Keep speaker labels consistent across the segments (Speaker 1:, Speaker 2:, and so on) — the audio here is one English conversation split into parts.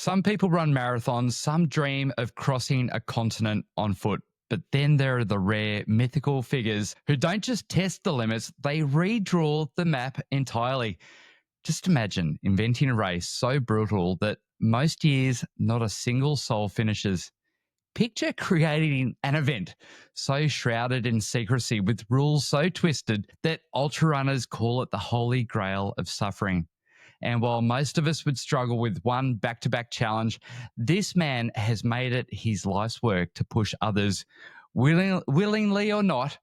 Speaker 1: Some people run marathons, some dream of crossing a continent on foot. But then there are the rare mythical figures who don't just test the limits, they redraw the map entirely. Just imagine inventing a race so brutal that most years not a single soul finishes. Picture creating an event so shrouded in secrecy with rules so twisted that ultra runners call it the holy grail of suffering. And while most of us would struggle with one back-to-back challenge, this man has made it his life's work to push others, willingly or not,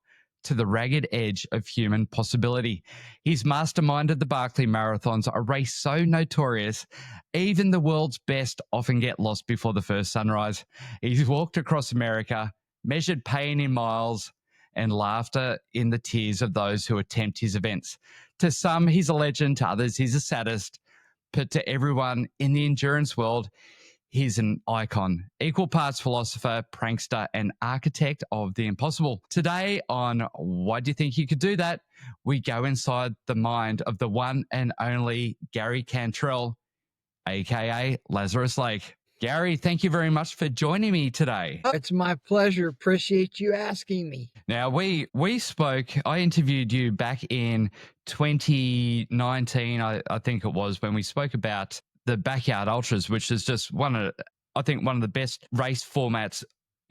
Speaker 1: to the ragged edge of human possibility. He's masterminded the Barkley Marathons, a race so notorious, even the world's best often get lost before the first sunrise. He's walked across America, measured pain in miles, and laughter in the tears of those who attempt his events. To some, he's a legend. To others, he's a sadist. But to everyone in the endurance world, he's an icon. Equal parts philosopher, prankster, and architect of the impossible. Today on Why Do You Think You Could Do That?, we go inside the mind of the one and only Gary Cantrell, a.k.a. Lazarus Lake. Gary, thank you very much for joining me today.
Speaker 2: It's my pleasure. Appreciate you asking me.
Speaker 1: Now, we spoke, I interviewed you back in 2019, I think it was, when we spoke about the Backyard Ultras, which is just one of the best race formats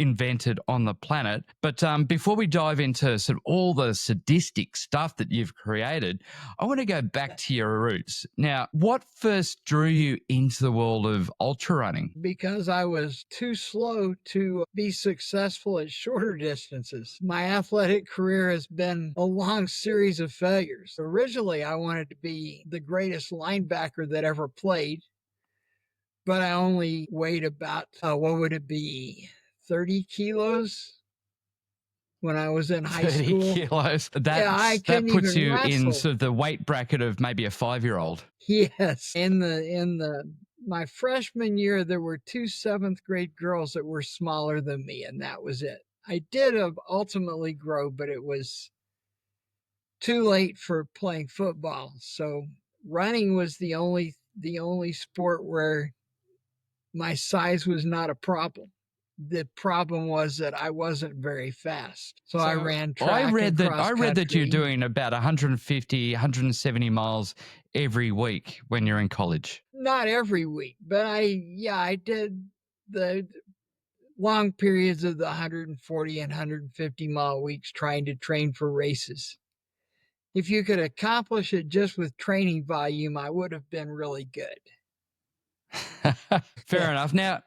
Speaker 1: invented on the planet. But before we dive into sort of all the sadistic stuff that you've created, I want to go back to your roots. Now, what first drew you into the world of ultra running?
Speaker 2: Because I was too slow to be successful at shorter distances. My athletic career has been a long series of failures. Originally, I wanted to be the greatest linebacker that ever played, but I only weighed about, 30 kilos when I was in high
Speaker 1: 30
Speaker 2: school.
Speaker 1: kilos.
Speaker 2: I
Speaker 1: That
Speaker 2: couldn't
Speaker 1: puts
Speaker 2: even
Speaker 1: you in
Speaker 2: wrestle.
Speaker 1: sort of the weight bracket of maybe a 5-year-old.
Speaker 2: Yes. My freshman year, there were two seventh grade girls that were smaller than me, and that was it. I did ultimately grow, but it was too late for playing football. So running was the only sport where my size was not a problem. The problem was that I wasn't very fast. So I ran track
Speaker 1: I read
Speaker 2: and cross
Speaker 1: that you're
Speaker 2: country.
Speaker 1: doing about 150, 170 miles every week when you're in college.
Speaker 2: Not every week, but I did the long periods of the 140 and 150 mile weeks trying to train for races. If you could accomplish it just with training volume, I would have been really good.
Speaker 1: Fair enough. Now,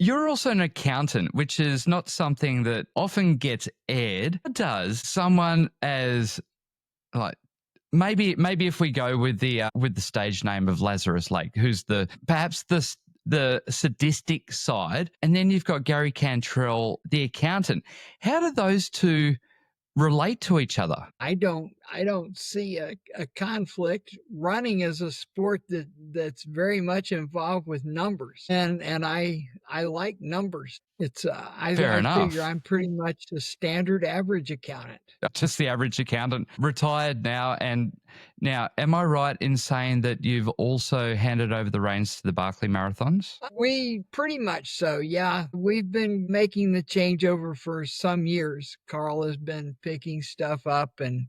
Speaker 1: you're also an accountant, which is not something that often gets aired. Does someone as like maybe if we go with the stage name of Lazarus Lake, who's perhaps the sadistic side, and then you've got Gary Cantrell, the accountant. How do those two relate to each other?
Speaker 2: I don't see a conflict. Running is a sport that's very much involved with numbers, and I like numbers. It's I figure I'm pretty much the standard average accountant.
Speaker 1: Just the average accountant, retired now. And now, am I right in saying that you've also handed over the reins to the Barkley Marathons?
Speaker 2: We pretty much so, yeah. We've been making the changeover for some years. Carl has been picking stuff up, and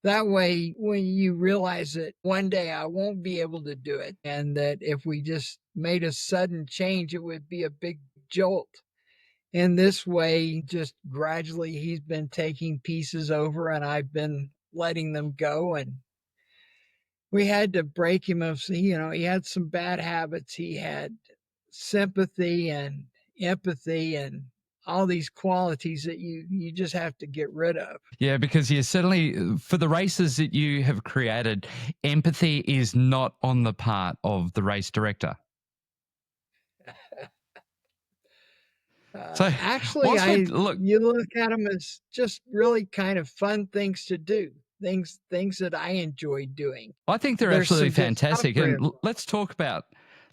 Speaker 2: that way, when you realize that one day I won't be able to do it, and that if we just made a sudden change, it would be a big jolt. In this way, just gradually, he's been taking pieces over, and I've been letting them go. And we had to break him of, he had some bad habits. He had sympathy and empathy and all these qualities that you just have to get rid of.
Speaker 1: Yeah, because you certainly, for the races that you have created, empathy is not on the part of the race director.
Speaker 2: So actually, you look at them as just really kind of fun things to do, things that I enjoy doing.
Speaker 1: I think they're absolutely fantastic. And let's talk about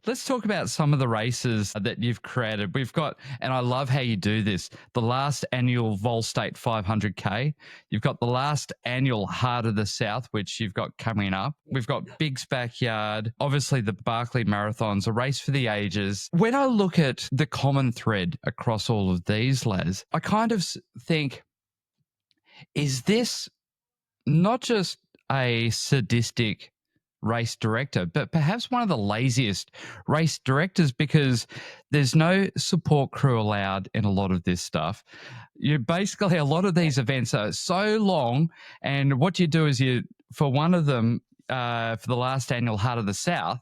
Speaker 1: Let's talk about some of the races that you've created. We've got, and I love how you do this, the last annual Vol State 500K. You've got the last annual Heart of the South, which you've got coming up. We've got Big's Backyard, obviously the Barkley Marathons, a race for the ages. When I look at the common thread across all of these, Laz, I kind of think, is this not just a sadistic race director, but perhaps one of the laziest race directors because there's no support crew allowed in a lot of this stuff. You basically, a lot of these events are so long, and what you do is for one of them, for the last annual Heart of the South,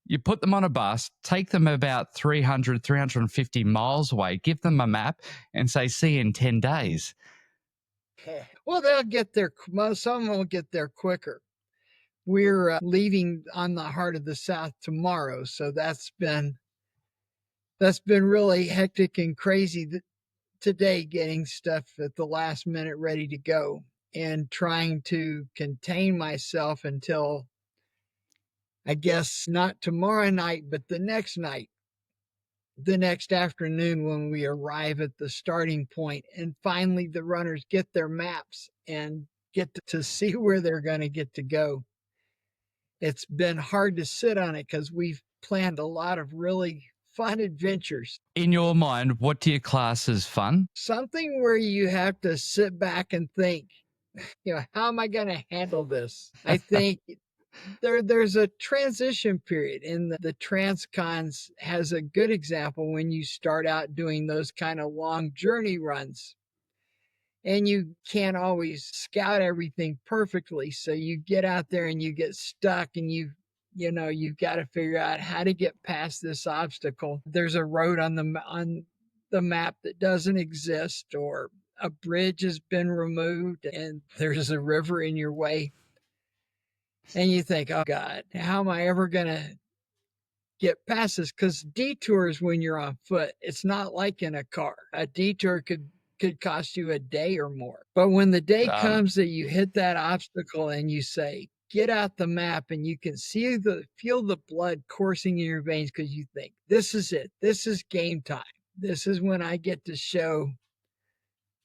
Speaker 1: you put them on a bus, take them about 300, 350 miles away, give them a map, and say, see you in 10 days.
Speaker 2: Well, they'll get there. Some will get there quicker. We're leaving on the Heart of the South tomorrow, so that's been really hectic and crazy today, getting stuff at the last minute ready to go and trying to contain myself until, I guess, not tomorrow night, but the next night, the next afternoon, when we arrive at the starting point and finally the runners get their maps and get to see where they're going to get to go. It's been hard to sit on it because we've planned a lot of really fun adventures.
Speaker 1: In your mind, what do you class as fun?
Speaker 2: Something where you have to sit back and think, how am I going to handle this? I think there's a transition period, and the Transcons has a good example when you start out doing those kind of long journey runs. And you can't always scout everything perfectly. So you get out there and you get stuck, and you've got to figure out how to get past this obstacle. There's a road on the map that doesn't exist, or a bridge has been removed and there's a river in your way. And you think, oh God, how am I ever going to get past this? Because detours when you're on foot, it's not like in a car. A detour could cost you a day or more. But when the day comes that you hit that obstacle and you say, get out the map, and you can feel the blood coursing in your veins because you think, this is it. This is game time. This is when I get to show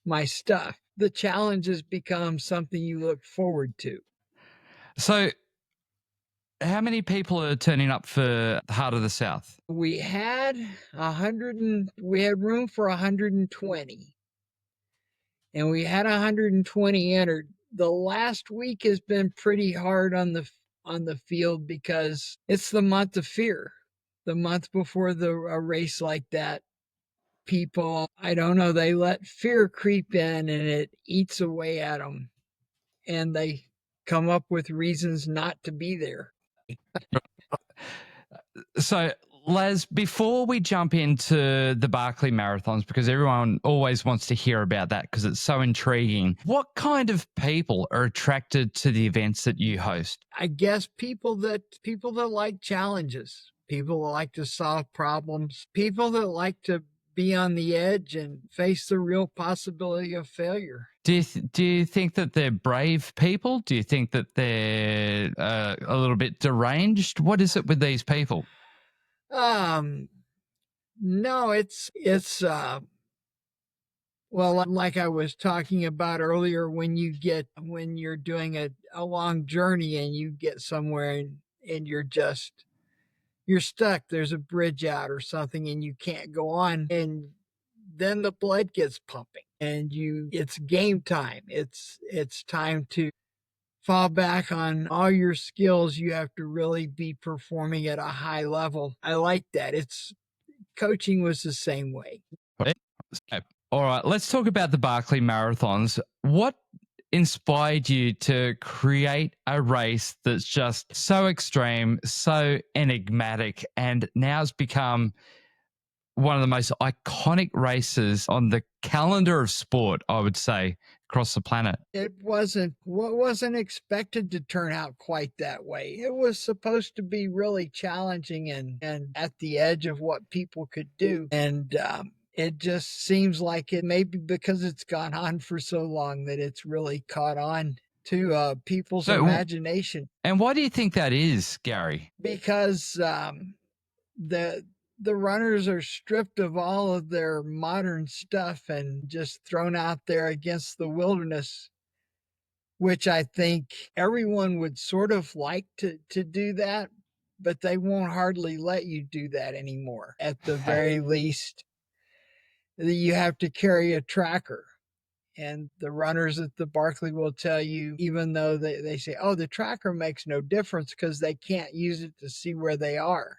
Speaker 2: my stuff. The challenges become something you look forward to.
Speaker 1: So, how many people are turning up for the Heart of the South?
Speaker 2: We had we had room for 120. And we had 120 entered. The last week has been pretty hard on the field because it's the month of fear. The month before a race like that, people, I don't know, they let fear creep in and it eats away at them. And they come up with reasons not to be there.
Speaker 1: So, Laz, before we jump into the Barkley Marathons, because everyone always wants to hear about that because it's so intriguing, what kind of people are attracted to the events that you host?
Speaker 2: I guess people that like challenges, people that like to solve problems, people that like to be on the edge and face the real possibility of failure.
Speaker 1: Do you think that they're brave people? Do you think that they're a little bit deranged? What is it with these people?
Speaker 2: No, it's well, like I was talking about earlier, when you're doing a long journey and you get somewhere and you're stuck, there's a bridge out or something and you can't go on, and then the blood gets pumping and it's game time. It's time to fall back on all your skills. You have to really be performing at a high level. I like that. Coaching was the same way.
Speaker 1: All right, let's talk about the Barkley Marathons. What inspired you to create a race that's just so extreme, so enigmatic, and now has become one of the most iconic races on the calendar of sport, I would say, across the planet?
Speaker 2: It wasn't expected to turn out quite that way. It was supposed to be really challenging and at the edge of what people could do. And it just seems like it, maybe because it's gone on for so long, that it's really caught on to people's imagination.
Speaker 1: And why do you think that is, Gary?
Speaker 2: Because the the runners are stripped of all of their modern stuff and just thrown out there against the wilderness, which I think everyone would sort of like to do that, but they won't hardly let you do that anymore. At the very least, you have to carry a tracker. And the runners at the Barkley will tell you, even though they say, oh, the tracker makes no difference because they can't use it to see where they are.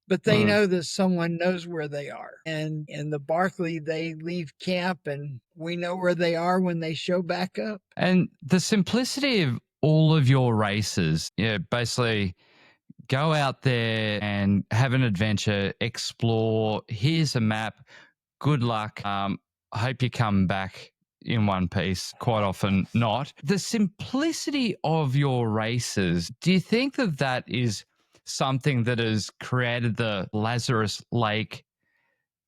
Speaker 2: But they
Speaker 1: Mm.
Speaker 2: know that someone knows where they are. And in the Barkley, they leave camp and we know where they are when they show back up.
Speaker 1: And the simplicity of all of your races, basically go out there and have an adventure, explore. Here's a map. Good luck. I hope you come back in one piece. Quite often not. The simplicity of your races, do you think that that is something that has created the Lazarus Lake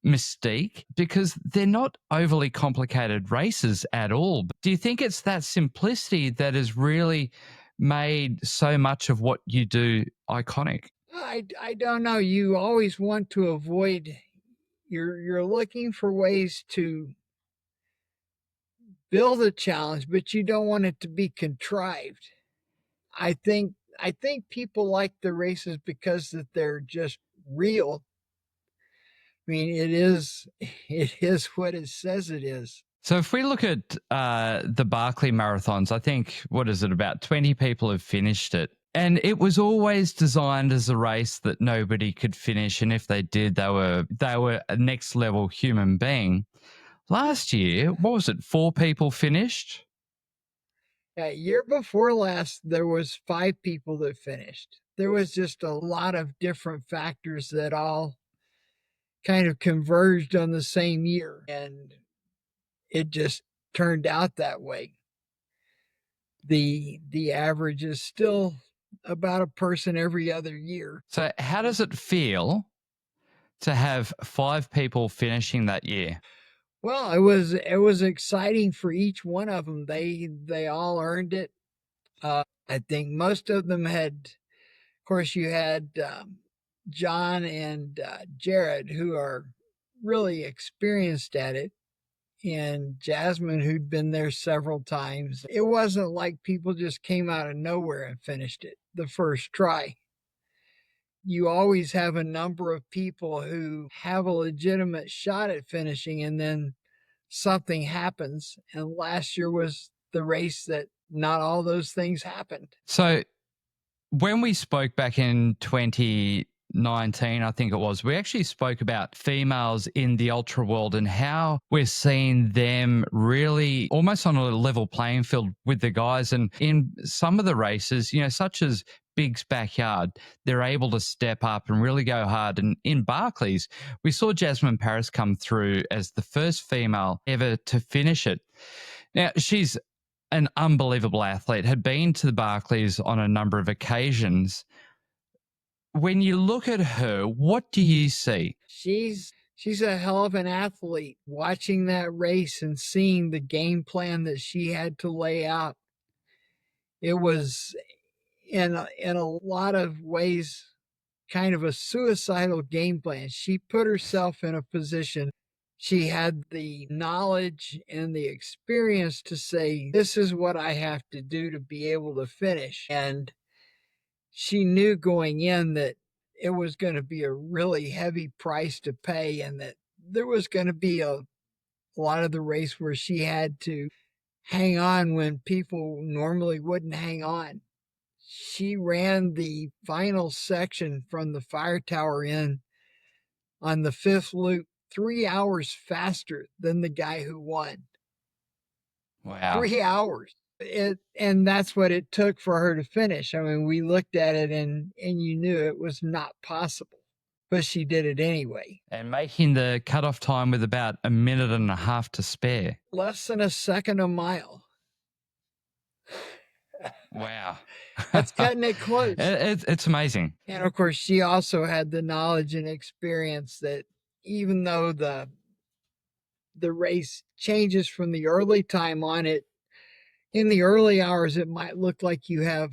Speaker 1: mystique? Because they're not overly complicated races at all. Do you think it's that simplicity that has really made so much of what you do iconic?
Speaker 2: I don't know. You always want to avoid, you're looking for ways to build a challenge, but you don't want it to be contrived. I think people like the races because that they're just real. I mean, it is what it says it is.
Speaker 1: So if we look at the Barkley Marathons, I think, what is it, about 20 people have finished it. And it was always designed as a race that nobody could finish. And if they did, they were a next level human being. Last year, what was it, 4 people finished?
Speaker 2: Year before last, there was 5 people that finished. There was just a lot of different factors that all kind of converged on the same year, and it just turned out that way. The average is still about a person every other year.
Speaker 1: So how does it feel to have 5 people finishing that year?
Speaker 2: Well, it was exciting for each one of them. They all earned it. I think most of them had. Of course, you had John and Jared, who are really experienced at it, and Jasmine, who'd been there several times. It wasn't like people just came out of nowhere and finished it the first try. You always have a number of people who have a legitimate shot at finishing, and then something happens. And last year was the race that not all those things happened.
Speaker 1: So when we spoke back in 2019, I think it was, we actually spoke about females in the ultra world and how we're seeing them really almost on a level playing field with the guys. And in some of the races, such as Big's Backyard, they're able to step up and really go hard. And in Barclays, we saw Jasmine Paris come through as the first female ever to finish it. Now, she's an unbelievable athlete, had been to the Barclays on a number of occasions. When you look at her, what do you see?
Speaker 2: She's a hell of an athlete. Watching that race and seeing the game plan that she had to lay out, it was in a lot of ways kind of a suicidal game plan. She put herself in a position. She had the knowledge and the experience to say, this is what I have to do to be able to finish. And she knew going in that it was going to be a really heavy price to pay, and that there was going to be a lot of the race where she had to hang on when people normally wouldn't hang on. She ran the final section from the fire tower in on the 5th loop 3 hours faster than the guy who won.
Speaker 1: Wow.
Speaker 2: 3 hours. And that's what it took for her to finish. I mean, we looked at it and you knew it was not possible, but she did it anyway.
Speaker 1: And making the cutoff time with about a minute and a half to spare.
Speaker 2: Less than a second a mile.
Speaker 1: Wow.
Speaker 2: That's cutting it close.
Speaker 1: It's amazing.
Speaker 2: And of course, she also had the knowledge and experience that even though the race changes from the early time on it, in the early hours, it might look like you have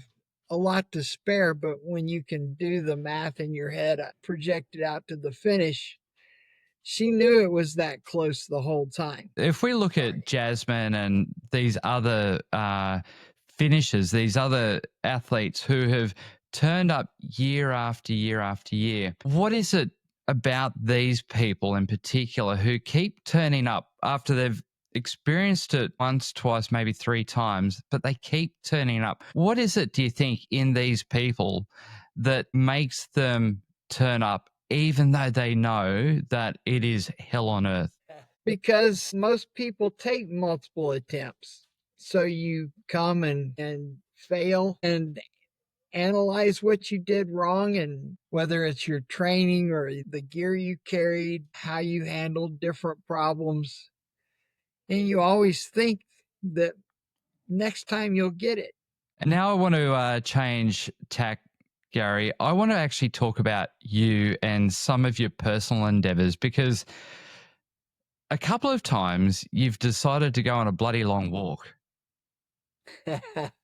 Speaker 2: a lot to spare, but when you can do the math in your head, project it out to the finish, she knew it was that close the whole time.
Speaker 1: If we look at Jasmine and these other finishers, these other athletes who have turned up year after year after year, what is it about these people in particular who keep turning up after they've experienced it once, twice, maybe three times, but they keep turning up? What is it, do you think, in these people that makes them turn up even though they know that it is hell on earth?
Speaker 2: Because most people take multiple attempts. So you come and fail and analyze what you did wrong, and whether it's your training or the gear you carried, how you handled different problems. And you always think that next time you'll get it.
Speaker 1: And now I want to change tack, Gary. I want to actually talk about you and some of your personal endeavors, because a couple of times you've decided to go on a bloody long walk.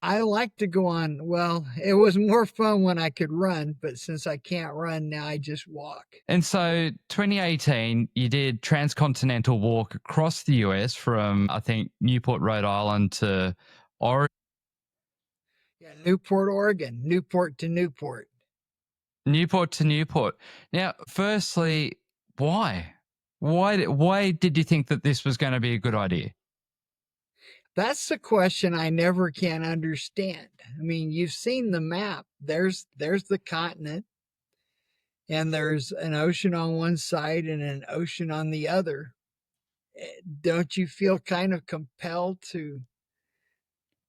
Speaker 2: I like to go on. Well, it was more fun when I could run, but since I can't run now, I just walk.
Speaker 1: And so 2018, you did transcontinental walk across the US from, I think, Newport, Rhode Island to Oregon.
Speaker 2: Yeah, Newport, Oregon, Newport to Newport.
Speaker 1: Newport to Newport. Now, firstly, why? Why did you think that this was going to be a good idea?
Speaker 2: That's the question I never can understand. I mean, you've seen the map. There's the continent, and there's an ocean on one side and an ocean on the other. Don't you feel kind of compelled to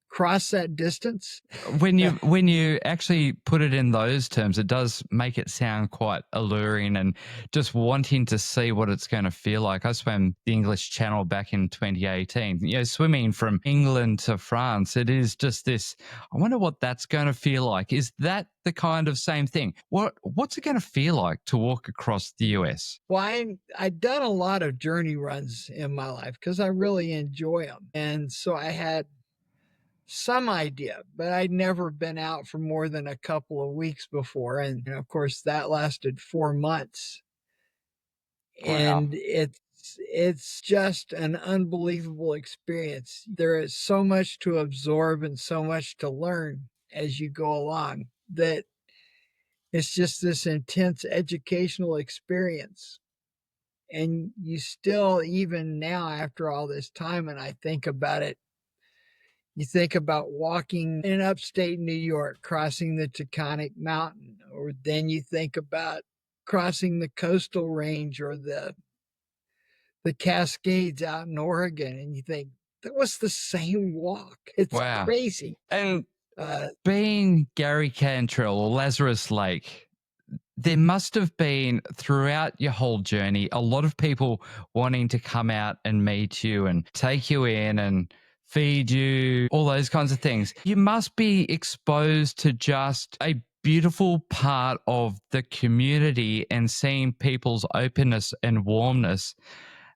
Speaker 2: cross that distance?
Speaker 1: When you actually put it in those terms, it does make it sound quite alluring and just wanting to see what it's going to feel like. I swam the English Channel back in 2018. You know, swimming from England to France, it is just this. I wonder what that's going to feel like. Is that the kind of same thing? What's it going to feel like to walk across the US?
Speaker 2: Well, I've done a lot of journey runs in my life because I really enjoy them, and so I had some idea, but I'd never been out for more than a couple of weeks before. And of course, that lasted 4 months.
Speaker 1: Wow.
Speaker 2: And it's just an unbelievable experience. There is so much to absorb and so much to learn as you go along that it's just this intense educational experience. And you still, even now, after all this time, and I think about it, you think about walking in upstate New York, crossing the Taconic Mountain, or then you think about crossing the coastal range or the Cascades out in Oregon, and you think that was the same walk. It's
Speaker 1: Wow.
Speaker 2: crazy.
Speaker 1: And being Gary Cantrell or Lazarus Lake, there must have been throughout your whole journey a lot of people wanting to come out and meet you and take you in and feed you, all those kinds of things. You must be exposed to just a beautiful part of the community and seeing people's openness and warmness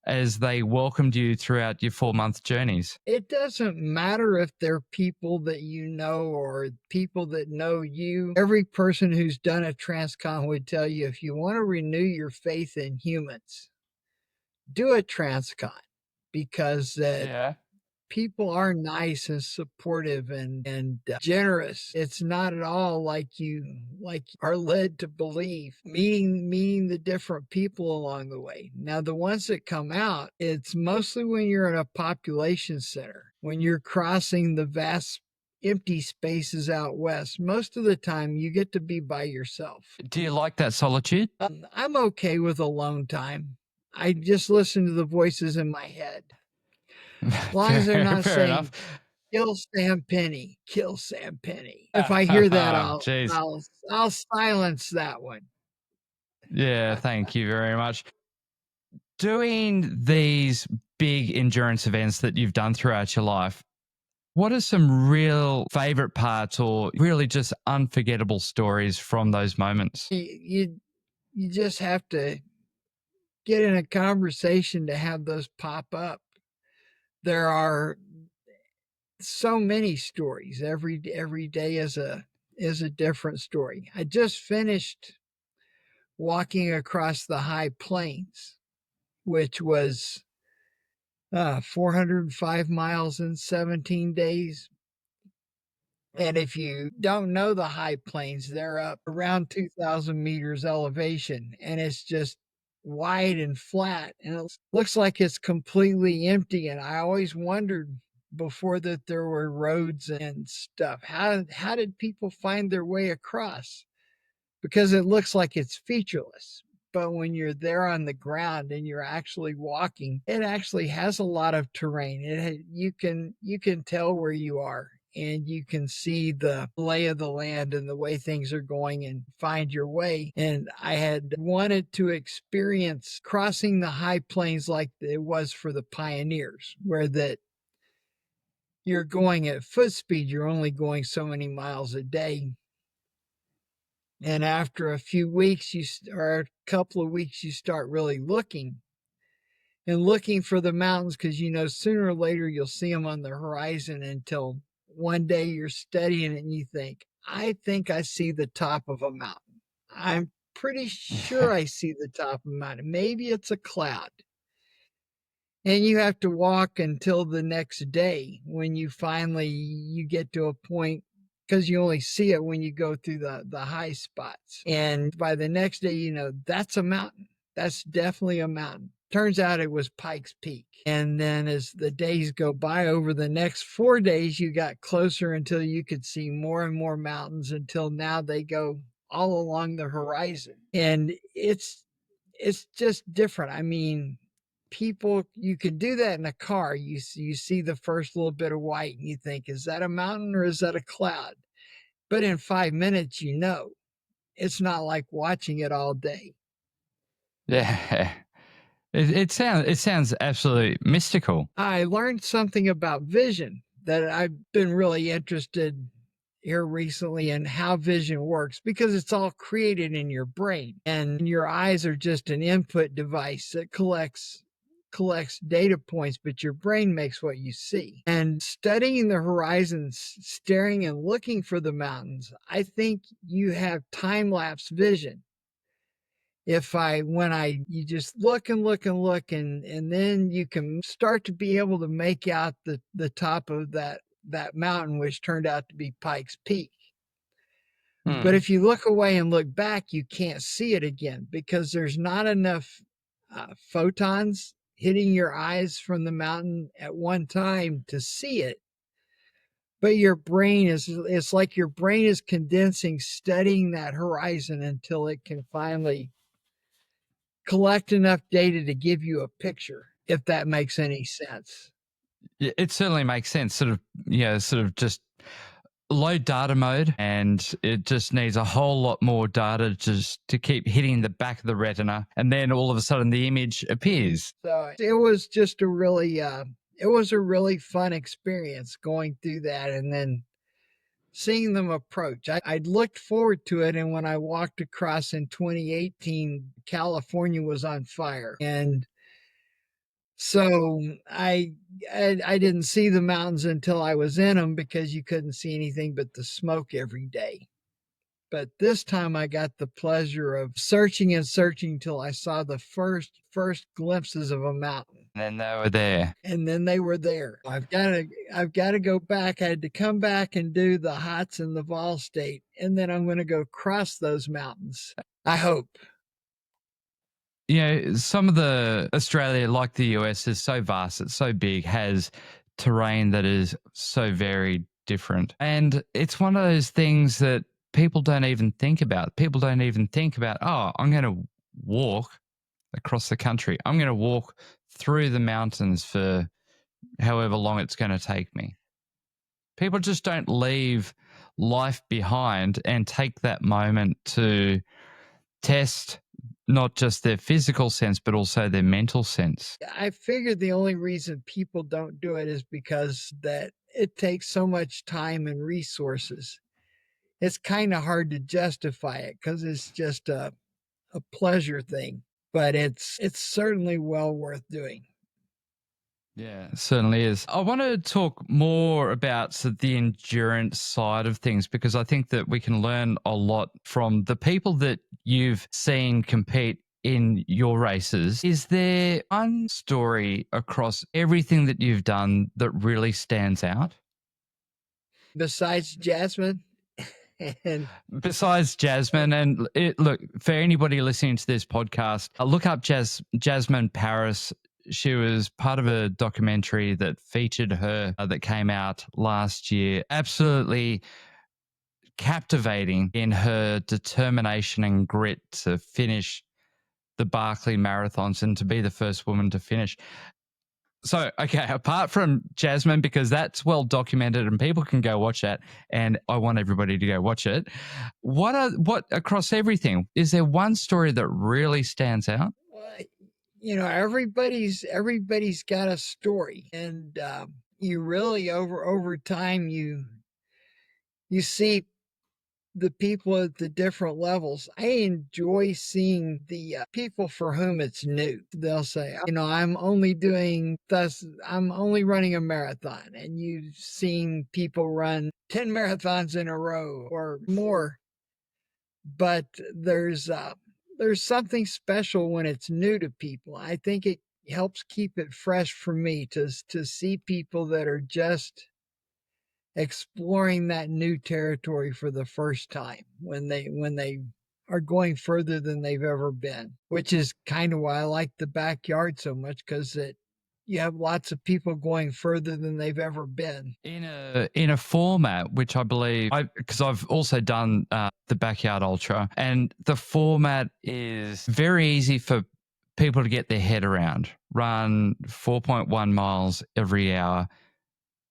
Speaker 1: as they welcomed you throughout your 4-month journeys.
Speaker 2: It doesn't matter if they're people that you know or people that know you. Every person who's done a transcon would tell you, if you want to renew your faith in humans, do a transcon, because
Speaker 1: Yeah.
Speaker 2: people are nice and supportive and generous. It's not at all like you are led to believe. Meeting the different people along the way. Now, the ones that come out, it's mostly when you're in a population center, when you're crossing the vast empty spaces out west. Most of the time, you get to be by yourself.
Speaker 1: Do you like that solitude?
Speaker 2: I'm okay with alone time. I just listen to the voices in my head. As long as they're not
Speaker 1: Fair
Speaker 2: saying,
Speaker 1: enough.
Speaker 2: kill Sam Penny, kill Sam Penny. If I hear that,
Speaker 1: Jeez.
Speaker 2: I'll silence that one.
Speaker 1: Yeah, thank you very much. Doing these big endurance events that you've done throughout your life, what are some real favorite parts or really just unforgettable stories from those moments?
Speaker 2: You just have to get in a conversation to have those pop up. There are so many stories. Every day is a is a different story. I just finished walking across the high plains, which was 405 miles in 17 days. And if you don't know the high plains, they're up around 2,000 meters elevation, and it's just wide and flat, and it looks like it's completely empty. And I always wondered before that there were roads and stuff. How did people find their way across? Because it looks like it's featureless. But when you're there on the ground and you're actually walking, it actually has a lot of terrain. You can tell where you are, and you can see the lay of the land and the way things are going and find your way. And I had wanted to experience crossing the high plains like it was for the pioneers, where that you're going at foot speed, you're only going so many miles a day. And after a few weeks, or a couple of weeks, you start really looking and looking for the mountains, because sooner or later you'll see them on the horizon, until one day you're studying it and you think, I think I see the top of a mountain. I'm pretty sure I see the top of a mountain. Maybe it's a cloud. And you have to walk until the next day, when you get to a point, because you only see it when you go through the high spots. And by the next day, that's a mountain. That's definitely a mountain. Turns out it was Pikes Peak. And then as the days go by, over the next 4 days, you got closer until you could see more and more mountains, until now they go all along the horizon. And it's just different. I mean, people, you can do that in a car. You see the first little bit of white and you think, is that a mountain or is that a cloud? But in 5 minutes, it's not like watching it all day.
Speaker 1: Yeah. It sounds absolutely mystical.
Speaker 2: I learned something about vision that I've been really interested here recently, in how vision works, because it's all created in your brain, and your eyes are just an input device that collects data points, but your brain makes what you see. And studying the horizons, staring and looking for the mountains, I think you have time lapse vision. You just look and look and look, and then you can start to be able to make out the top of that mountain, which turned out to be Pikes Peak. But if you look away and look back, you can't see it again, because there's not enough photons hitting your eyes from the mountain at one time to see it. But it's like your brain is condensing, studying that horizon, until it can finally collect enough data to give you a picture, if that makes any sense.
Speaker 1: It certainly makes sense. Sort of just low data mode, and it just needs a whole lot more data just to keep hitting the back of the retina, and then all of a sudden the image appears.
Speaker 2: So it was just it was a really fun experience going through that, and then seeing them approach. I'd looked forward to it, and when I walked across in 2018, California was on fire, and so I didn't see the mountains until I was in them, because you couldn't see anything but the smoke every day. But this time I got the pleasure of searching and searching till I saw the first glimpses of a mountain.
Speaker 1: And then they were there.
Speaker 2: And then they were there. I've got to go back. I had to come back and do the Hots and the Vol State, and then I'm going to go cross those mountains, I hope.
Speaker 1: Some of the Australia, like the US, is so vast, it's so big, has terrain that is so very different. And it's one of those things that people don't even think about. People don't even think about, oh, I'm going to walk across the country. I'm going to walk through the mountains for however long it's going to take me. People just don't leave life behind and take that moment to test not just their physical sense, but also their mental sense.
Speaker 2: I figured the only reason people don't do it is because that it takes so much time and resources. It's kind of hard to justify it, because it's just a pleasure thing, but it's certainly well worth doing.
Speaker 1: Yeah, it certainly is. I want to talk more about the endurance side of things because I think that we can learn a lot from the people that you've seen compete in your races. Is there one story across everything that you've done that really stands out?
Speaker 2: Besides Jasmine and
Speaker 1: Besides Jasmine, and look, for anybody listening to this podcast, look up Jasmine Paris. She was part of a documentary that featured her that came out last year. Absolutely captivating in her determination and grit to finish the Barkley Marathons and to be the first woman to finish. So, okay, apart from Jasmine, because that's well documented and people can go watch that, and I want everybody to go watch it. What across everything, is there one story that really stands out?
Speaker 2: everybody's got a story, and you really over time you see the people at the different levels. I enjoy seeing the people for whom it's new. They'll say, I'm only doing this, I'm only running a marathon. And you've seen people run 10 marathons in a row or more. But there's something special when it's new to people. I think it helps keep it fresh for me to see people that are just exploring that new territory for the first time when they are going further than they've ever been, which is kind of why I like the backyard so much, because you have lots of people going further than they've ever been.
Speaker 1: In a format which I believe, because I've also done the Backyard Ultra, and the format is very easy for people to get their head around. Run 4.1 miles every hour,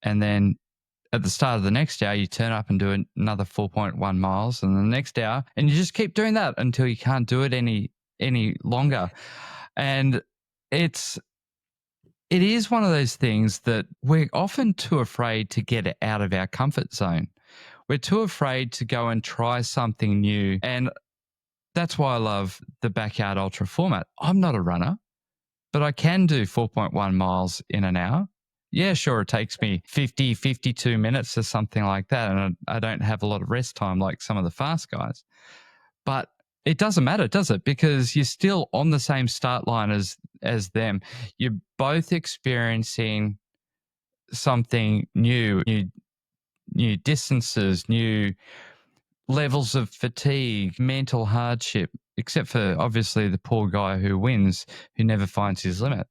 Speaker 1: and then at the start of the next hour, you turn up and do another 4.1 miles, and the next hour, and you just keep doing that until you can't do it any longer. And it is one of those things that we're often too afraid to get out of our comfort zone. We're too afraid to go and try something new. And that's why I love the Backyard Ultra format. I'm not a runner, but I can do 4.1 miles in an hour. Yeah, sure, it takes me 52 minutes or something like that. And I don't have a lot of rest time like some of the fast guys. But it doesn't matter, does it? Because you're still on the same start line as them. You're both experiencing something new distances, new levels of fatigue, mental hardship, except for obviously the poor guy who wins, who never finds his limit.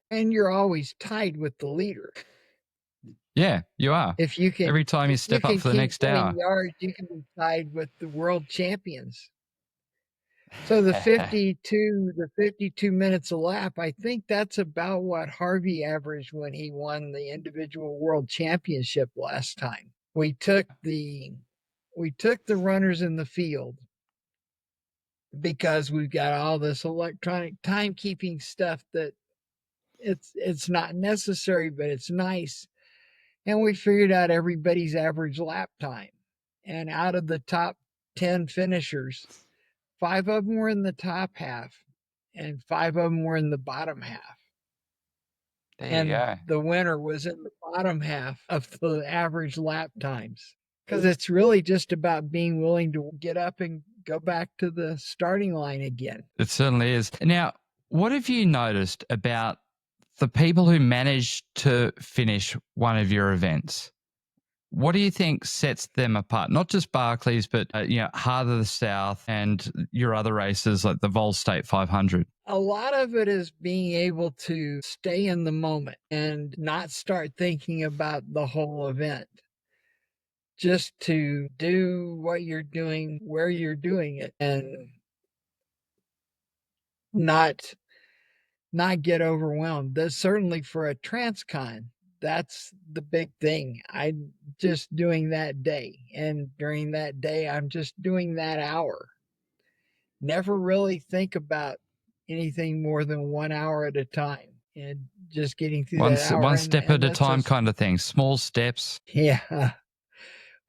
Speaker 2: And you're always tied with the leader.
Speaker 1: Yeah, you are.
Speaker 2: If you can,
Speaker 1: Every time you step up for the next hour,
Speaker 2: yards, you can be tied with the world champions. So the 52 minutes a lap, I think that's about what Harvey averaged when he won the individual world championship last time. We took the runners in the field because we've got all this electronic timekeeping stuff that it's not necessary, but it's nice. And we figured out everybody's average lap time. And out of the top 10 finishers, 5 of them were in the top half, and 5 of them were in the bottom half.
Speaker 1: there you go.
Speaker 2: The winner was in the bottom half of the average lap times. Because it's really just about being willing to get up and go back to the starting line again.
Speaker 1: It certainly is. Now, what have you noticed about the people who managed to finish one of your events? What do you think sets them apart? Not just Barclays, but Heart of the South and your other races like the Vol State 500.
Speaker 2: A lot of it is being able to stay in the moment and not start thinking about the whole event. Just to do what you're doing, where you're doing it, and not get overwhelmed. That's certainly for a transcon. That's the big thing. I'm just doing that day. And during that day, I'm just doing that hour. Never really think about anything more than 1 hour at a time and just getting through that hour.
Speaker 1: One step at a time kind of thing. Small steps.
Speaker 2: Yeah.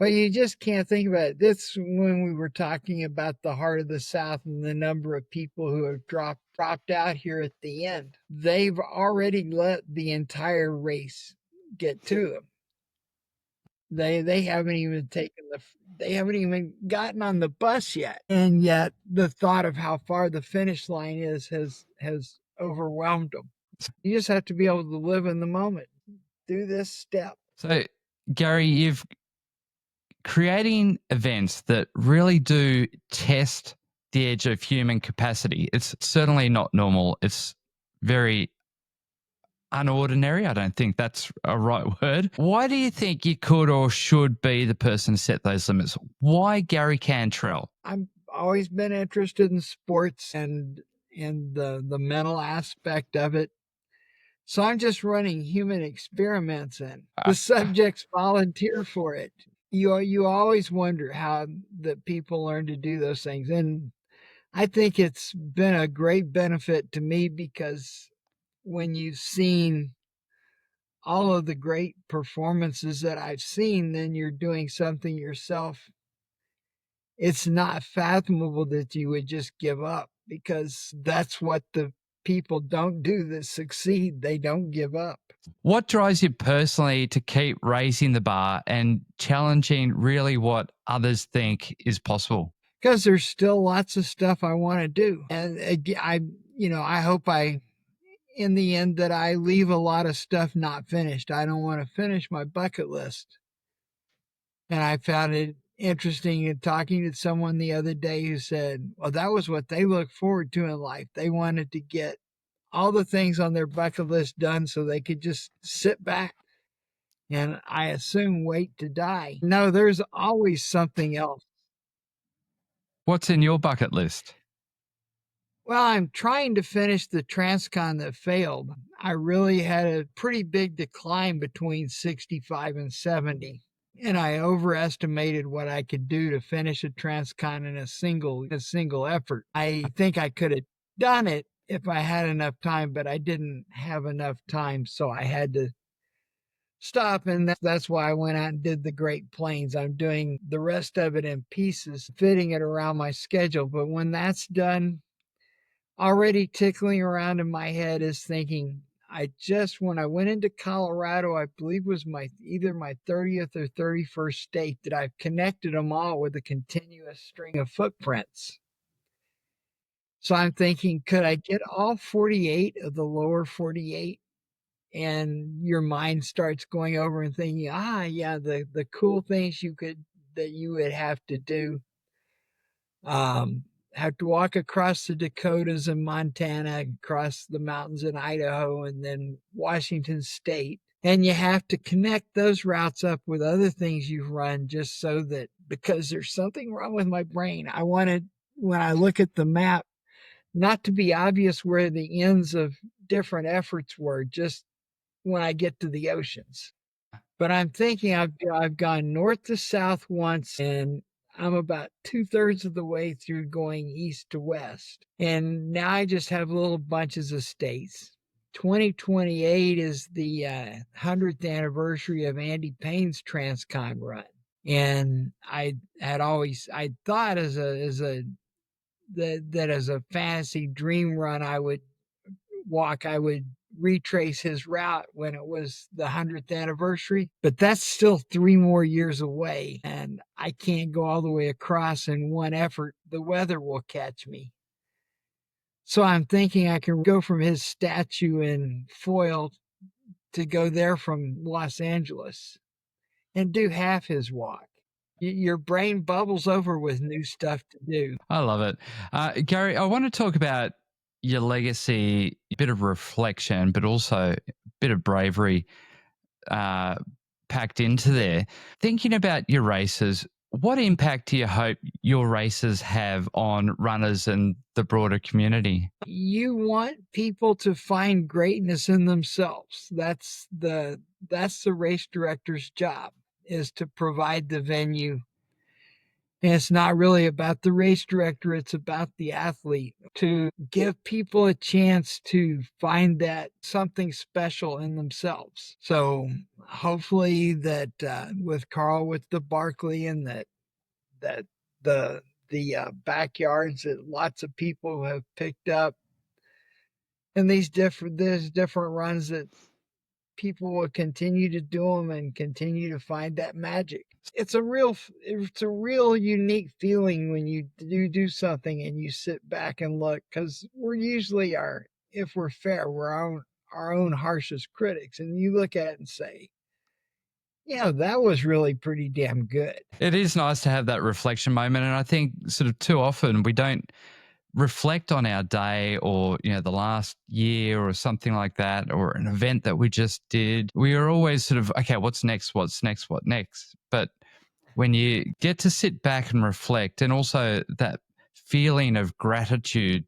Speaker 2: But you just can't think about it. This when we were talking about the heart of the South and the number of people who have dropped out here at the end. They've already let the entire race get to them. They haven't even they haven't even gotten on the bus yet. And yet the thought of how far the finish line is has overwhelmed them. You just have to be able to live in the moment. Do this step.
Speaker 1: So, Gary, you've creating events that really do test the edge of human capacity. It's certainly not normal. It's very unordinary. I don't think that's a right word. Why do you think you could or should be the person to set those limits? Why Gary Cantrell?
Speaker 2: I've always been interested in sports and the mental aspect of it. So I'm just running human experiments and the subjects volunteer for it. You always wonder how the people learn to do those things. And I think it's been a great benefit to me because when you've seen all of the great performances that I've seen, then you're doing something yourself. It's not fathomable that you would just give up because that's what the people don't do that succeed. They don't give up.
Speaker 1: What drives you personally to keep raising the bar and challenging really what others think is possible?
Speaker 2: Because there's still lots of stuff I want to do. And I hope in the end, that I leave a lot of stuff not finished. I don't want to finish my bucket list. And I found it interesting in talking to someone the other day who said, well, that was what they look forward to in life. They wanted to get all the things on their bucket list done so they could just sit back and I assume wait to die. No, there's always something else.
Speaker 1: What's in your bucket list?
Speaker 2: Well, I'm trying to finish the Transcon that failed. I really had a pretty big decline between 65 and 70. And I overestimated what I could do to finish a Transcon in a single effort. I think I could have done it if I had enough time, but I didn't have enough time, so I had to stop. And that's why I went out and did the Great Plains. I'm doing the rest of it in pieces, fitting it around my schedule. But when that's done, already tickling around in my head is thinking, when I went into Colorado, I believe was either my 30th or 31st state, that I've connected them all with a continuous string of footprints. So I'm thinking, could I get all 48 of the lower 48? And your mind starts going over and thinking, yeah, the cool things that you would have to do. Have to walk across the Dakotas and Montana, across the mountains in Idaho, and then Washington State. And you have to connect those routes up with other things you've run just so that, because there's something wrong with my brain. I wanted, when I look at the map, not to be obvious where the ends of different efforts were, just when I get to the oceans. But I'm thinking I've gone north to south once, and I'm about 2/3 of the way through going east to west. And now I just have little bunches of states. 2028 is the 100th anniversary of Andy Payne's Transcon run. And I thought as a fantasy dream run, I would retrace his route when it was the 100th anniversary, but that's still 3 more years away, and I can't go all the way across in one effort. The weather will catch me. So I'm thinking I can go from his statue in Foyle to go there from Los Angeles and do half his walk. Your brain bubbles over with new stuff to do.
Speaker 1: I love it. Gary, I want to talk about your legacy, a bit of reflection, but also a bit of bravery packed into there. Thinking about your races, what impact do you hope your races have on runners and the broader community?
Speaker 2: You want people to find greatness in themselves. That's the race director's job, is to provide the venue. And it's not really about the race director, it's about the athlete, to give people a chance to find that something special in themselves. So hopefully that with Carl with the Barkley and that the backyards that lots of people have picked up, and there's different runs that people will continue to do them and continue to find that magic. It's a real unique feeling when you do something and you sit back and look, because we're usually if we're fair, we're our own harshest critics, and you look at it and say, yeah, that was really pretty damn good.
Speaker 1: It is nice to have that reflection moment. And I think sort of too often we don't reflect on our day or, the last year or something like that, or an event that we just did. We are always sort of, okay, what's next? What's next? What next? But when you get to sit back and reflect, and also that feeling of gratitude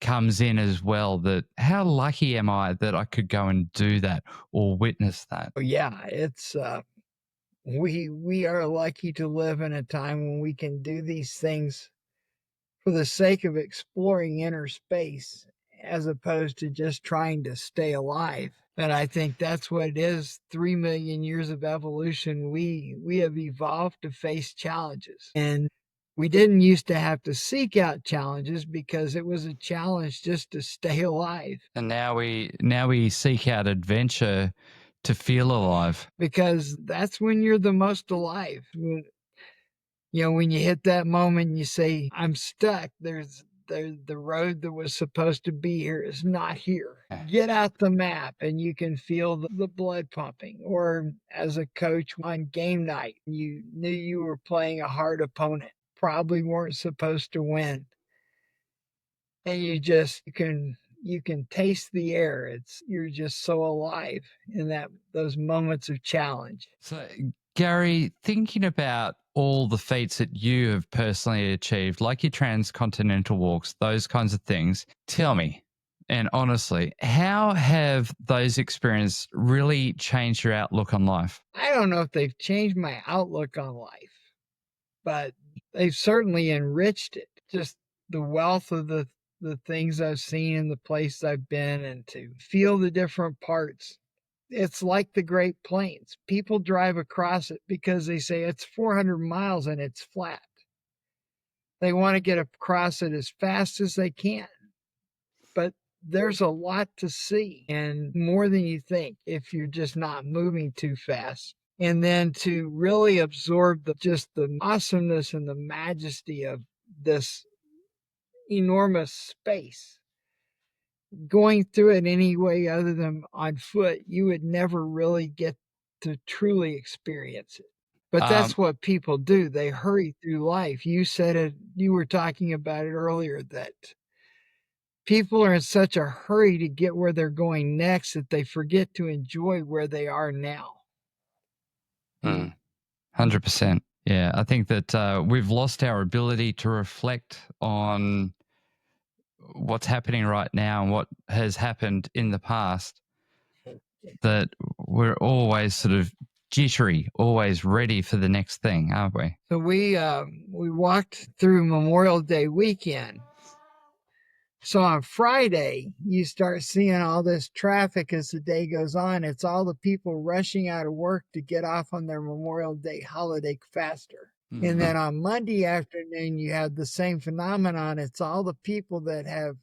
Speaker 1: comes in as well, that how lucky am I that I could go and do that or witness that?
Speaker 2: Yeah, it's we are lucky to live in a time when we can do these things for the sake of exploring inner space as opposed to just trying to stay alive. And I think that's what it is. 3 million years of evolution, we have evolved to face challenges. And we didn't used to have to seek out challenges because it was a challenge just to stay alive.
Speaker 1: And now we seek out adventure to feel alive.
Speaker 2: Because that's when you're the most alive. When you hit that moment and you say, I'm stuck, the road that was supposed to be here is not here. Get out the map and you can feel the blood pumping. Or as a coach on game night, you knew you were playing a hard opponent, probably weren't supposed to win. And you can taste the air. You're just so alive in those moments of challenge.
Speaker 1: So, Gary, thinking about all the feats that you have personally achieved, like your transcontinental walks, those kinds of things, tell me, and honestly, how have those experiences really changed your outlook on life?
Speaker 2: I don't know if they've changed my outlook on life, but they've certainly enriched it. Just the wealth of the things I've seen and the places I've been, and to feel the different parts. It's like the Great Plains. People drive across it because they say it's 400 miles and it's flat. They want to get across it as fast as they can. But there's a lot to see, and more than you think if you're just not moving too fast. And then to really absorb just the awesomeness and the majesty of this enormous space. Going through it any way other than on foot, you would never really get to truly experience it. But that's what people do. They hurry through life. You said it, you were talking about it earlier, that people are in such a hurry to get where they're going next that they forget to enjoy where they are now.
Speaker 1: 100%. Yeah, I think that we've lost our ability to reflect on what's happening right now and what has happened in the past, that we're always sort of jittery, always ready for the next thing, aren't we?
Speaker 2: So we walked through Memorial Day weekend. So on Friday, you start seeing all this traffic as the day goes on. It's all the people rushing out of work to get off on their Memorial Day holiday faster. Mm-hmm. And then on Monday afternoon, you have the same phenomenon. It's all the people that have